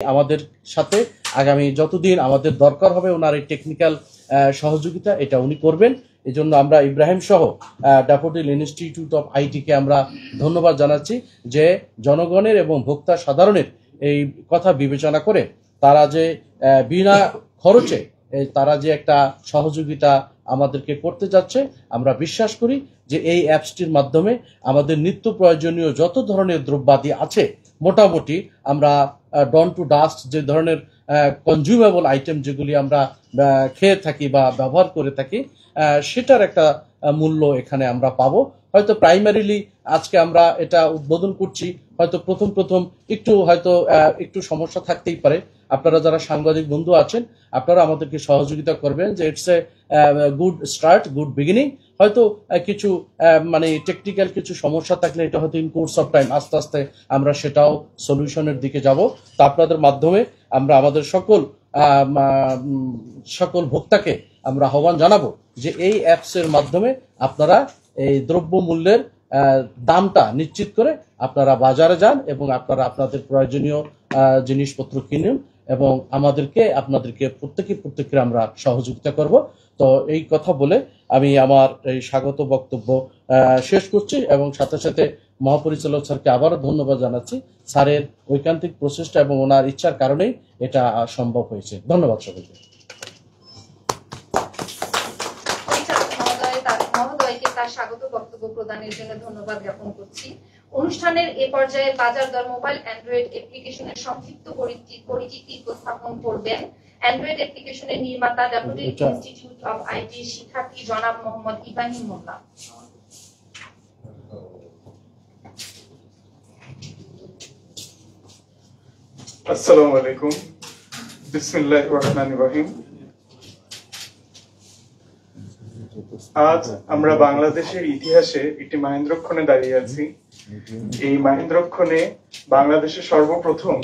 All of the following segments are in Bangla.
আমাদের সাথে আগামী যতদিন আমাদের দরকার হবে ওনার এই টেকনিক্যাল সহযোগিতা এটা উনি করবেন। এই জন্য আমরা ইব্রাহিম সহ ড্যাফোডিল ইনস্টিটিউট অফ আইটিকে আমরা ধন্যবাদ জানাচ্ছি যে জনগণের এবং ভোক্তা সাধারণের এই কথা বিবেচনা করে তারা যে বিনা খরচে তারা যে একটা সহযোগিতা আমাদেরকে করতে যাচ্ছে। আমরা বিশ্বাস করি যে এই অ্যাপসটির মাধ্যমে আমাদের নিত্য প্রয়োজনীয় যত ধরনের দ্রব্যাদি আছে মোটামুটি আমরা ডন টু ডাস্ট যে ধরনের কনজিউমেবল আইটেম যেগুলি আমরা খেয়ে থাকি বা ব্যবহার করে থাকি সেটার একটা মূল্য এখানে আমরা পাবো। হয়তো প্রাইমারিলি আজকে আমরা এটা উদ্বোধন করছি, হয়তো প্রথম একটু সমস্যা থাকতেই পারে। আপনারা যারা সাংবাদিক বন্ধু আছেন আপনারা আমাদেরকে সহযোগিতা করবেন যে it's a good start, good beginning. হয়তো কিছু মানে টেকনিক্যাল কিছু সমস্যা থাকলে এটা হয়তো ইন কোর্স অফ টাইম আস্তে আস্তে আমরা সেটাও সলিউশনের দিকে যাব। তো আপনাদের মাধ্যমে আমরা আমাদের সকল ভোক্তাকে আমরা আহ্বান জানাবো যে এই অ্যাপসের মাধ্যমে আপনারা এই দ্রব্য মূল্যের দামটা নিশ্চিত করে আপনারা বাজারে যান এবং আপনারা আপনাদের প্রয়োজনীয় জিনিসপত্র কিনুন এবং আপনাদেরকে প্রত্যেকে আমরা সহযোগিতা করব। তো এই কথা বলে আমি আমার এই স্বাগত বক্তব্য শেষ করছি এবং সাথে সাথে মহাপরিচালক স্যারকে আবারও ধন্যবাদ জানাচ্ছি। স্যারের ঐকান্তিক প্রচেষ্টা এবং ওনার ইচ্ছার কারণেই এটা সম্ভব হয়েছে। ধন্যবাদ সকলকে। তার স্বাগত বক্তব্য প্রদানের জন্য ধন্যবাদ জ্ঞাপন করছি। অনুষ্ঠানের এ পর্যায়ে বাজার দর মোবাইল অ্যান্ড্রয়েড অ্যাপ্লিকেশনের সংক্ষিপ্ত পরিচিতি উপস্থাপন করবেন অ্যান্ড্রয়েড অ্যাপ্লিকেশনের নির্মাতা ড্যাফোডিল ইনস্টিটিউট অফ আইটি শিক্ষার্থী জনাব মোহাম্মদ ইব্রাহিম মোল্লা। আসসালামু আলাইকুম, বিসমিল্লাহির রহমানির রহিম। আজ আমরা বাংলাদেশের ইতিহাসে একটি মাহেন্দ্রক্ষণে দাঁড়িয়ে আছি। এই মাহেন্দ্রক্ষণে বাংলাদেশে সর্বপ্রথম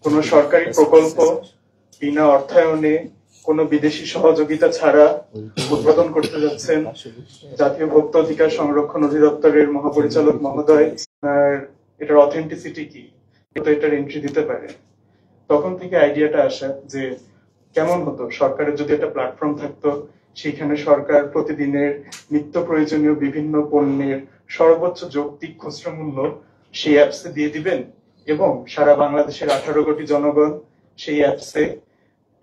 কোন সরকারি প্রকল্প বিনা অর্থায়নে কোন বিদেশি সহযোগিতা ছাড়া উদ্বোধন করতে যাচ্ছেন জাতীয় ভোক্তা অধিকার সংরক্ষণ অধিদপ্তরের মহাপরিচালক মহোদয়। এটার অথেন্টিসিটি কি, এটার এন্ট্রি দিতে পারে। তখন থেকে আইডিয়াটা আসা যে কেমন হতো সরকারের যদি একটা প্ল্যাটফর্ম থাকতো, সেখানে সরকার প্রতিদিনের নিত্য প্রয়োজনীয় বিভিন্ন পণ্যের সর্বোচ্চ যৌক্তিক খুচরা মূল্য সেই অ্যাপসে দিয়ে দিবেন এবং সারা বাংলাদেশের 18 কোটি জনগণ সেই অ্যাপসে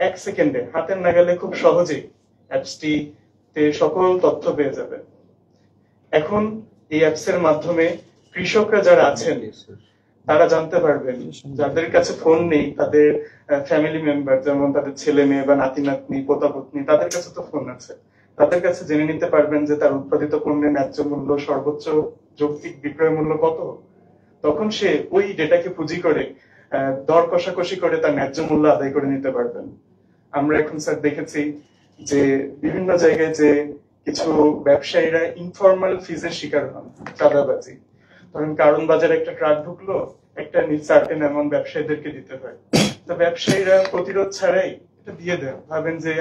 1 সেকেন্ডে হাতের নাগালে খুব সহজেই অ্যাপসটিতে সকল তথ্য পেয়ে যাবেন। এখন এই অ্যাপসের মাধ্যমে কৃষকরা যারা আছেন তারা জানতে পারবেন, যাদের কাছে ফোন নেই তাদের ফ্যামিলি মেম্বার যেমন তাদের ছেলে মেয়ে বা নাতি নাতনি পোতা পত্নী তাদের কাছে তো ফোন আছে, তাদের কাছে জেনে নিতে পারবেন যে তার উৎপাদিত পণ্যের ন্যায্য মূল্য সর্বোচ্চ যৌক্তিক বিক্রয় মূল্য কত। তখন সে ওই ডেটাকে পুঁজি করে দর কষাকষি করে তার ন্যায্য মূল্য আদায় করে নিতে পারবেন। আমরা এখন স্যার দেখেছি যে বিভিন্ন জায়গায় যে কিছু ব্যবসায়ীরা ইনফরমাল ফিজের শিকার হন, চাঁদাবাজি। ধরেন কারণ বাজারে একটা ট্রাক ঢুকলো, একটা সার্টেন এমন ব্যবসায়ীদেরকে দিতে হয়, তো ব্যবসায়ীরা প্রতিরোধ ছাড়াই এটা দিয়ে দেন, ভাবেন যে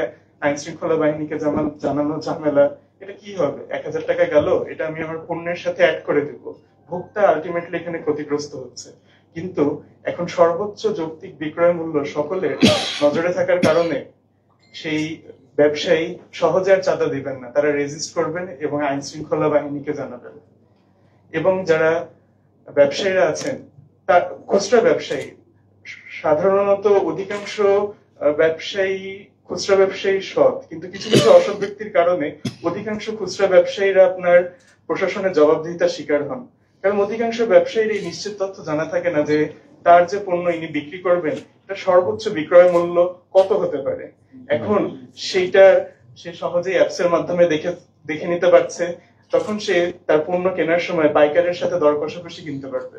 আইন শৃঙ্খলা বাহিনীকে জানানো ঝামেলা, এটা কি হবে, 1000 টাকা গেল, এটা আমি আমার পণ্যের সাথে অ্যাড করে দেব। ভোক্তা আলটিমেটলি এখানে ক্ষতিগ্রস্ত হচ্ছে। কিন্তু এখন সর্বোচ্চ যৌক্তিক বিক্রয় মূল্য সকলের নজরে থাকার কারণে সেই ব্যবসায়ী সহজে আর চাঁদা দিবেন না, তারা রেজিস্ট করবেন এবং আইন শৃঙ্খলা বাহিনীকে জানাবেন। এবং যারা ব্যবসায়ীরা আছেন তার খুচরা ব্যবসায়ী, সাধারণত অধিকাংশ খুচরা ব্যবসায়ী সৎ, কিন্তু কিছু কিছু অসৎ ব্যক্তির কারণে অধিকাংশ খুচরা ব্যবসায়ীরা আপনার প্রশাসনের জবাবদিহিতার শিকার হন। কারণ অধিকাংশ ব্যবসায়ীর এই নিশ্চিত তথ্য জানা থাকে না যে তার যে পণ্য ইনি বিক্রি করবেন এটা সর্বোচ্চ বিক্রয় মূল্য কত হতে পারে। এখন সে সহজেই অ্যাপসের মাধ্যমে দেখে নিতে পারছে, তখন সে তার পণ্য কেনার সময় পাইকারের সাথে দর কষাকষি কিনতে পারবে।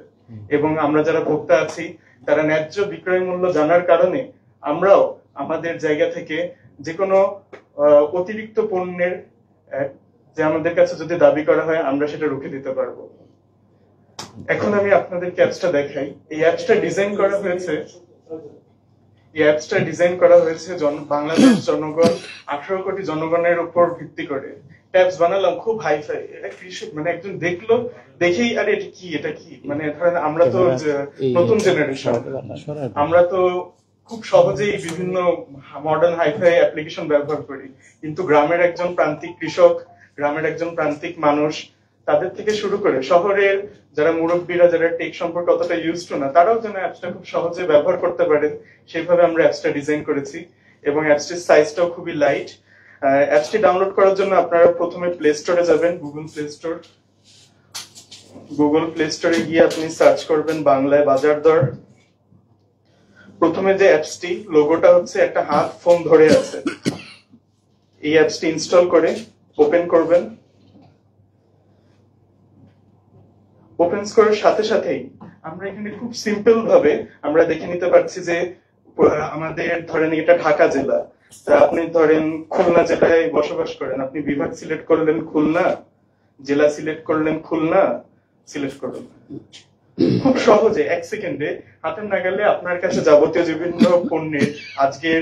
এবং আমরা যারা ভোক্তা আছি তারা ন্যায্য বিক্রয় মূল্য জানার কারণে আমরাও আমাদের জায়গা থেকে যে কোনো অতিরিক্ত পণ্যের যে আমাদের কাছে যদি দাবি করা হয় আমরা সেটা রুখে দিতে পারবো। এখন আমি আপনাদেরকে অ্যাপসটা দেখাই। এই অ্যাপসটা ডিজাইন করা হয়েছে বাংলাদেশ জনগণ 18 কোটি জনগণের উপর ভিত্তি করে। ট্যাবস বানালাম খুব হাইফাই, কৃষক মানে একজন দেখলো, দেখেই আরে এটা কি মানে ধরেন আমরা তো নতুন জেনারেশন, আমরা তো খুব সহজেই বিভিন্ন মডার্ন হাইফাই অ্যাপ্লিকেশন ব্যবহার করি, কিন্তু গ্রামের একজন প্রান্তিক কৃষক, গ্রামের একজন প্রান্তিক মানুষ, তাদের থেকে শুরু করে শহরের যারা মুরব্বীরা, যারা টেক সম্পর্কে অতটা ইউজ টু না, তারাও যেন অ্যাপসটা খুব সহজে ব্যবহার করতে পারেন সেইভাবে আমরা অ্যাপসটা ডিজাইন করেছি। এবং অ্যাপসটির সাইজটাও খুবই লাইট। অ্যাপসটি ডাউনলোড করার জন্য আপনারা প্রথমে প্লে স্টোরে যাবেন, গুগল প্লে স্টোরে গিয়ে আপনি সার্চ করবেন বাংলায় বাজার দর। প্রথমে যে অ্যাপসটি লোগোটা হচ্ছে একটা হাত ফোন ধরে আছে, এই অ্যাপসটি ইনস্টল করে ওপেন করবেন। ওপেন করার সাথে সাথেই আমরা এখানে খুব সিম্পল ভাবে আমরা দেখে নিতে পারছি যে আমাদের ধরেন এটা ঢাকা জেলা, তা আপনি ধরেন খুলনা জেলায় বসবাস করেন, আপনি বিভাগ সিলেক্ট করলেন খুলনা, জেলা সিলেক্ট করলেন খুলনা, সিলেক্ট করলেন, খুব সহজে 1 সেকেন্ডে হাতের নাগালে আপনার কাছে যাবতীয় বিভিন্ন পণ্যের আজকের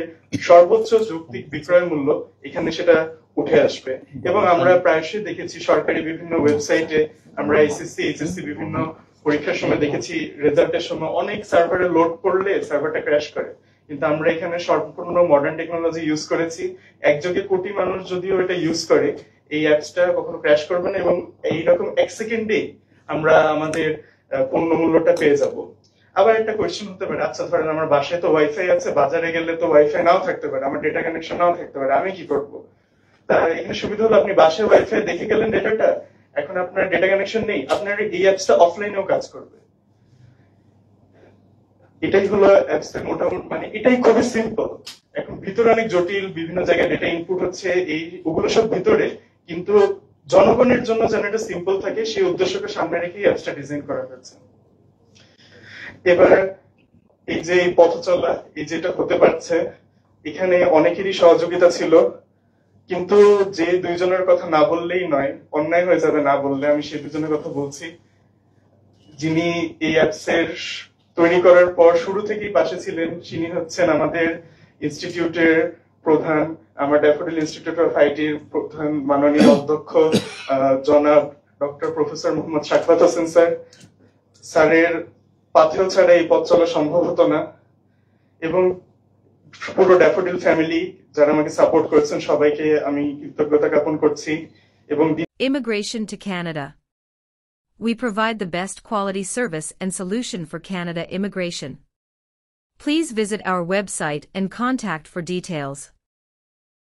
সর্বোচ্চ যৌক্তিক বিক্রয় মূল্য এখানে সেটা উঠে আসবে। এবং আমরা প্রায়শই দেখেছি সরকারি বিভিন্ন ওয়েবসাইটে, আমরা এসএসসি এইচএসসি বিভিন্ন পরীক্ষার সময় দেখেছি রেজাল্টের সময় অনেক সার্ভারে লোড করলে সার্ভারটা ক্র্যাশ করে, কিন্তু আমরা এখানে সম্পূর্ণ মডার্ন টেকনোলজি ইউজ করেছি। একযোগে কোটি মানুষ যদিও এটা ইউজ করে, এই অ্যাপসটা কখনো ক্র্যাশ করবে না এবং এইরকম 1 সেকেন্ডে আমরা আমাদের পণ্য মূল্যটা পেয়ে যাব। আবার একটা কোয়েশ্চেন হতে পারে, আচ্ছা ধরেন আমার বাসায় তো ওয়াইফাই আছে, বাজারে গেলে তো ওয়াইফাই নাও থাকতে পারে, আমার ডেটা কানেকশন নাও থাকতে পারে, আমি কি করব? তা এখানে সুবিধা হলো আপনি বাসায় ওয়াইফাই দেখে গেলেন ডেটাটা, এখন আপনার ডেটা কানেকশন নেই, আপনার এই অ্যাপসটা অফলাইনেও কাজ করবে। এটাই হলো অ্যাপসের মোটামুটি, মানে এটাই খুবই সিম্পল। এখন ভিতরে অনেক জটিল বিভিন্ন জায়গায় ডেটা ইনপুট হচ্ছে, এই ওগুলো সব ভিতরে, কিন্তু জনগণের জন্য যেন এটা সিম্পল থাকে সেই উদ্দেশ্যকে সামনে রেখে অ্যাপসটা ডিজাইন করা হয়েছে। এবার এই যে পথ চলা, এই যেটা হতে পারছে, এখানে অনেকেরই সহযোগিতা ছিল, কিন্তু যে দুইজনের কথা না বললেই নয়, অন্যায় হয়ে যাবে না বললে, আমি সেই দুজনের কথা বলছি। যিনি এই অ্যাপসের তৈরি করার পর শুরু থেকেই পাশে ছিলেন, তিনি হচ্ছেন আমাদের ইনস্টিটিউটের প্রধান, আমার ড্যাফোডিল ইনস্টিটিউট অফ আইটির প্রধান মাননীয় অধ্যক্ষ জনাব doctor professor Mohammad Shakhawat Hossain sir. স্যারের পাথেয় ছাড়া এই পথ চলা সম্ভব হতো না। এবং পুরো ড্যাফোডিল ফ্যামিলি যারা আমাকে সাপোর্ট করেছেন সবাইকে আমি কৃতজ্ঞতা জ্ঞাপন করছি। এবং Immigration to Canada. We provide the best quality service and solution for Canada immigration. Please visit our website and contact for details.